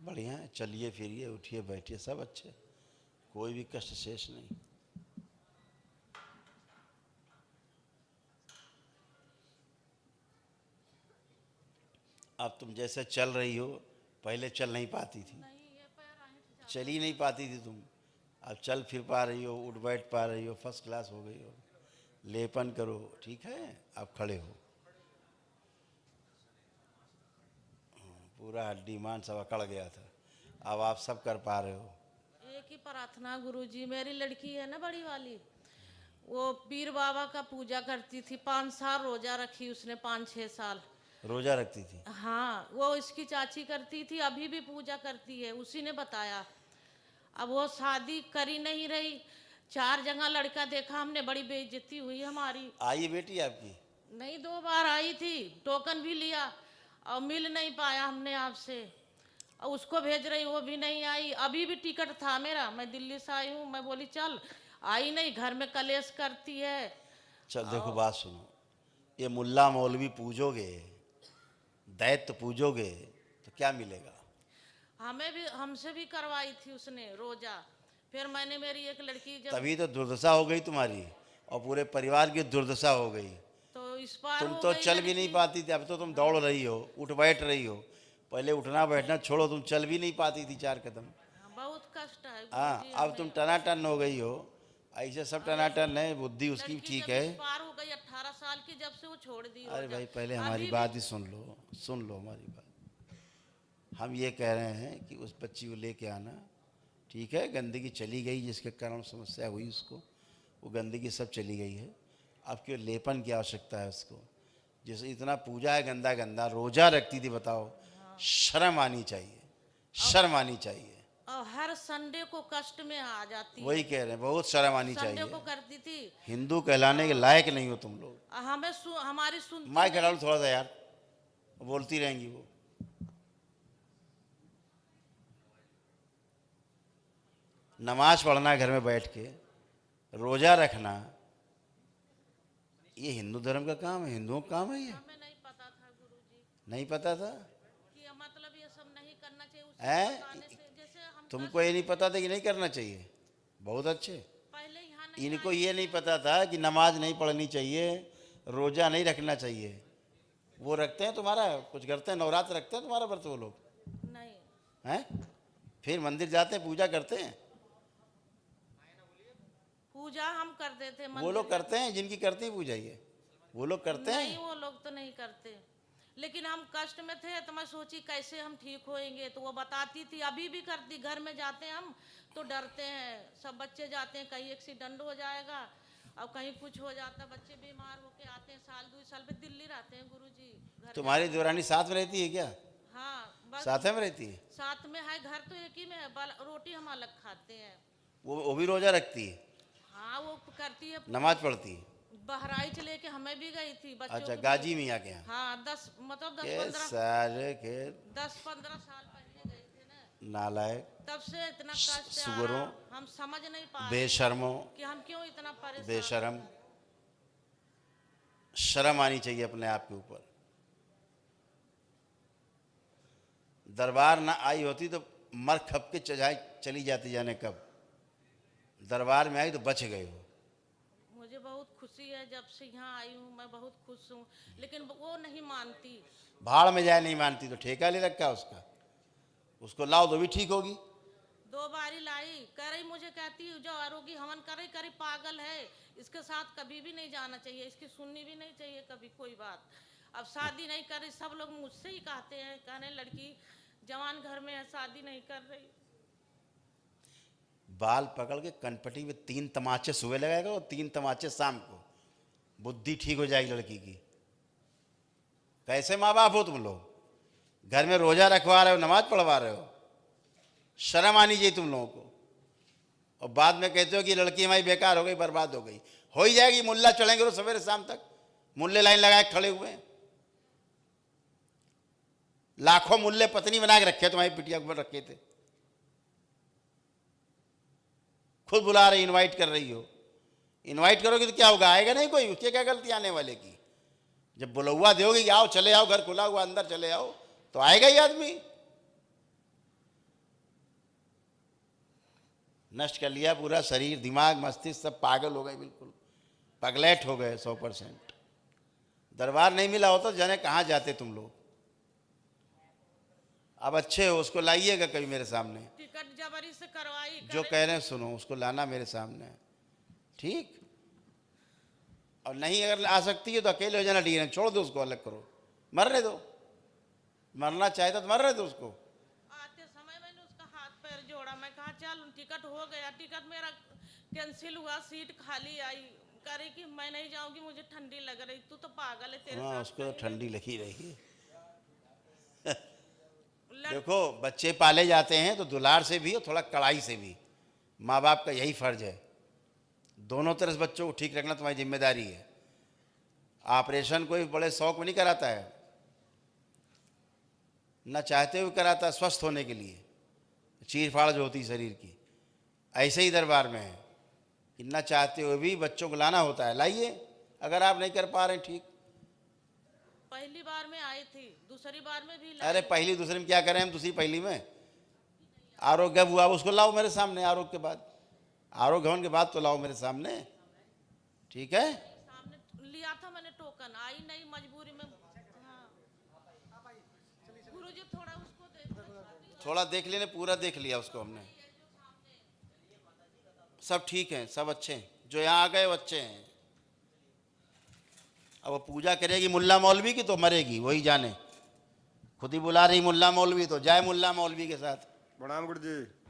बढ़िया है, चलिए फिरिए उठिए बैठिए सब अच्छे, कोई भी कष्ट शेष नहीं। अब तुम जैसे चल रही हो, पहले चल नहीं पाती थी, चल ही नहीं पाती थी तुम, अब चल फिर पा रही हो, उठ बैठ पा रही हो, फर्स्ट क्लास हो गई हो। लेपन करो, ठीक है, अब खड़े हो, पूरा हड्डी मांस सब अकड़ गया था, अब आप सब कर पा रहे हो। एक ही प्रार्थना गुरुजी, मेरी लड़की है ना बड़ी वाली, वो पीर बाबा का पूजा करती थी, 5 साल रोजा रखी उसने, 5-6 साल। रोजा रखती थी? हाँ, वो इसकी चाची करती थी, अभी भी पूजा करती है, उसी ने बताया। अब वो शादी करी नहीं रही, 4 जगह लड़का देखा हमने, बड़ी बेइज्जती हुई हमारी। आई बेटी आपकी? नहीं, 2 बार आई थी, टोकन भी लिया और मिल नहीं पाया हमने आपसे। और उसको भेज रही, वो भी नहीं आई। अभी भी टिकट था मेरा, मैं दिल्ली से आई हूँ, मैं बोली चल, आई नहीं, घर में कलेश करती है। चल देखो बात सुनो, ये मुल्ला मौलवी पूजोगे, दैत्य पूजोगे तो क्या मिलेगा? हमें भी, हमसे भी करवाई थी उसने रोजा। फिर मैंने, मेरी एक लड़की जब, तभी तो दुर्दशा हो गई तुम्हारी और पूरे परिवार की दुर्दशा हो गई। तो इस बार तुम हो तो गई चल भी नहीं लड़की। पाती थी, अब तो तुम दौड़ रही हो, उठ बैठ रही हो। पहले उठना बैठना छोड़ो, तुम चल भी नहीं पाती थी 4 कदम। बहुत कष्ट है हाँ, गुरुजी अब तुम हमें। टनाटन हो गई हो। ऐसे सब टनाटन है, बुद्धि उसकी लड़की ठीक जब है। इस पार हो गई 18 साल की, जब से वो छोड़ दी अरे रोजा। भाई पहले हमारी अभी भी बात ही सुन लो, सुन लो हमारी बात। हम ये कह रहे हैं कि उस बच्ची को लेके आना, ठीक है, गंदगी चली गई जिसके कारण समस्या हुई उसको, वो गंदगी सब चली गई है। अब केवल लेपन की आवश्यकता है उसको। जैसे इतना पूजा है, गंदा गंदा रोजा रखती थी, बताओ, शर्म आनी चाहिए, शर्म आनी चाहिए। और हर संडे को कष्ट में आ जाती वही है। कह रहे हैं, बहुत शर्म आनी संडे चाहिए। को करती थी। हिंदू कहलाने के लायक नहीं हो तुम लोग। हमें हमारी सुनती माइक हटा नहीं। लो थोड़ा सा यार, बोलती रहेंगी वो। नमाज पढ़ना घर में बैठ के, रोजा रखना, ये हिंदू धर्म का काम है, हिंदुओं का काम है ये? हमें नहीं पता था गुरुजी नहीं पता था? कि मतलब ये सब नहीं करना चाहिए। उसके हैं? बताने से, जैसे हम तुमको ये नहीं पता था कि नहीं करना चाहिए? बहुत अच्छे। पहले यहाँ नहीं इनको आए ये थे। नहीं पता था कि नमाज नहीं पढ़नी चाहिए, रोजा नहीं रखना चाहिए। वो रखते हैं तुम्हारा, कुछ करते हैं, नवरात्र रखते हैं तुम्हारा व्रत वो लोग? नहीं, हैं? फिर मंदिर जाते हैं, पूजा करते हैं? पूजा हम करते थे वो मंदिर लोग करते हैं जिनकी करती पूजा, ये वो लोग करते नहीं, हैं। वो लोग तो नहीं करते। लेकिन हम कष्ट में थे तो मैं सोची कैसे हम ठीक होएंगे, तो वो बताती थी, अभी भी करती। घर में जाते हैं हम तो डरते हैं, सब बच्चे जाते हैं, कहीं एक्सीडेंट हो जाएगा और कहीं कुछ हो जाता, बच्चे बीमार होके आते हैं, साल 2 साल पे दिल्ली रहते हैं गुरुजी। घर तुम्हारी देवरानी साथ में रहती है क्या? हाँ, बस साथ में रहती है? साथ में है, घर तो एक ही में है, रोटी हम अलग खाते हैं। वो भी रोजा रखती है, हाँ, वो करती है। नमाज पढ़ती है? बहराइच लेके हमें भी गई थी बच्चों अच्छा, को गाजी मियाँ के यहाँ? हाँ, 10 मतलब के 10-15 सारे के 10-15 साल पहले गए थे ना। नालायक, तब से इतना कष्ट आ सुगरों, रहा, हम समझ नहीं पा रहे बेशर्मों, कि हम क्यों इतना परेशान। बेशरम। शर्म आनी चाहिए अपने आप के ऊपर। दरबार ना आई होती तो मर खप के चली जाती, जाने कब। दरबार में आई तो बच गए हो। मुझे बहुत खुशी है, जब से यहाँ आई हूँ मैं बहुत खुश हूँ, लेकिन वो नहीं मानती। भाड़ में जाए नहीं मानती तो ठेका ले रखा उसका, उसको लाओ तो भी ठीक होगी। 2 बारी लाई, कह रही, मुझे कहती जो आरोगी हवन करे करे, पागल है, इसके साथ कभी भी नहीं जाना चाहिए, इसकी सुननी भी नहीं चाहिए कभी कोई बात। अब शादी नहीं कर रही, सब लोग मुझसे ही कहते हैं, कहने लड़की जवान घर में है, शादी नहीं कर रही। बाल पकड़ के कनपटी में 3 तमाचे सुबह लगाएगा और 3 तमाचे शाम को, बुद्धि ठीक हो जाएगी लड़की की। कैसे माँ बाप हो तुम लोग? घर में रोजा रखवा रहे हो, नमाज पढ़वा रहे हो, शर्म आनी चाहिए तुम लोगों को। और बाद में कहते हो कि लड़की हमारी बेकार हो गई, बर्बाद हो ही जाएगी। मुल्ला चढ़ेंगे रोज सवेरे शाम तक, मुल्ले लाइन लगाए खड़े हुए हैं, लाखों मुल्ले पत्नी बना के रखे, तुम्हारी पिटिया ऊपर रखे थे, खुद बुला रही, इनवाइट कर रही हो। इनवाइट करोगे तो क्या होगा? आएगा नहीं कोई, उसकी क्या गलती आने वाले की? जब बुलौआ दोगे कि आओ, चले आओ, घर खुला हुआ, अंदर चले आओ, तो आएगा ही आदमी। नष्ट कर लिया पूरा शरीर, दिमाग, मस्तिष्क सब पागल हो गए, बिल्कुल पगलेट हो गए 100%। दरबार नहीं मिला होता तो जाने कहाँ जाते तुम लोग। अब अच्छे हो, उसको लाइएगा कभी मेरे सामने, टिकट जबरी से करवाई जो कह रहे हैं सुनो, उसको लाना मेरे सामने, ठीक। और नहीं अगर आ सकती है तो अकेले हो जाना, ठीक है, छोड़ दो उसको, अलग करो, मरने दो, मरना चाहता तो मरने दो उसको। आते समय मैंने उसका हाथ पैर जोड़ा, मैं कहा चल टिकट हो गया, टिकट मेरा कैंसिल हुआ, सीट खाली आई, करे कि मैं नहीं जाऊंगी, मुझे ठंडी लग रही। तू तो पागल है, तेरे हाँ, साथ उसको तो कहीं ठंडी लगी रही है। लड़- देखो, बच्चे पाले जाते हैं तो दुलार से भी और थोड़ा कड़ाई से भी, माँ बाप का यही फर्ज है। दोनों तरह से बच्चों को ठीक रखना तुम्हारी जिम्मेदारी है। ऑपरेशन कोई बड़े शौक में नहीं कराता है, न चाहते हुए कराता है, स्वस्थ होने के लिए, चीर फाड़ जो होती है शरीर की। ऐसे ही दरबार में है कि न चाहते हुए भी बच्चों को लाना होता है, लाइए, अगर आप नहीं कर पा रहे हैं, ठीक। पहली बार में आई थी, दूसरी बार में भी अरे पहली दूसरे में क्या करें हम, दूसरी पहली में आरोग्य हुआ, उसको लाओ मेरे सामने, आरोग्य के बाद, आरोग्य होने के बाद तो लाओ मेरे सामने, ठीक है। सामने लिया था मैंने टोकन, आई नहीं, मजबूरी में। हाँ गुरुजी थोड़ा उसको देख, थोड़ा देख लेने, पूरा देख लिया उसको हमने, सब ठीक है, सब अच्छे हैं, जो यहाँ आ गए वो अच्छे हैं। अब वो पूजा करेगी मुल्ला मौलवी की तो मरेगी, वही जाने, खुद ही बुला रही मुल्ला मौलवी, तो जाए मुल्ला मौलवी के साथ। प्रणाम गुरु जी।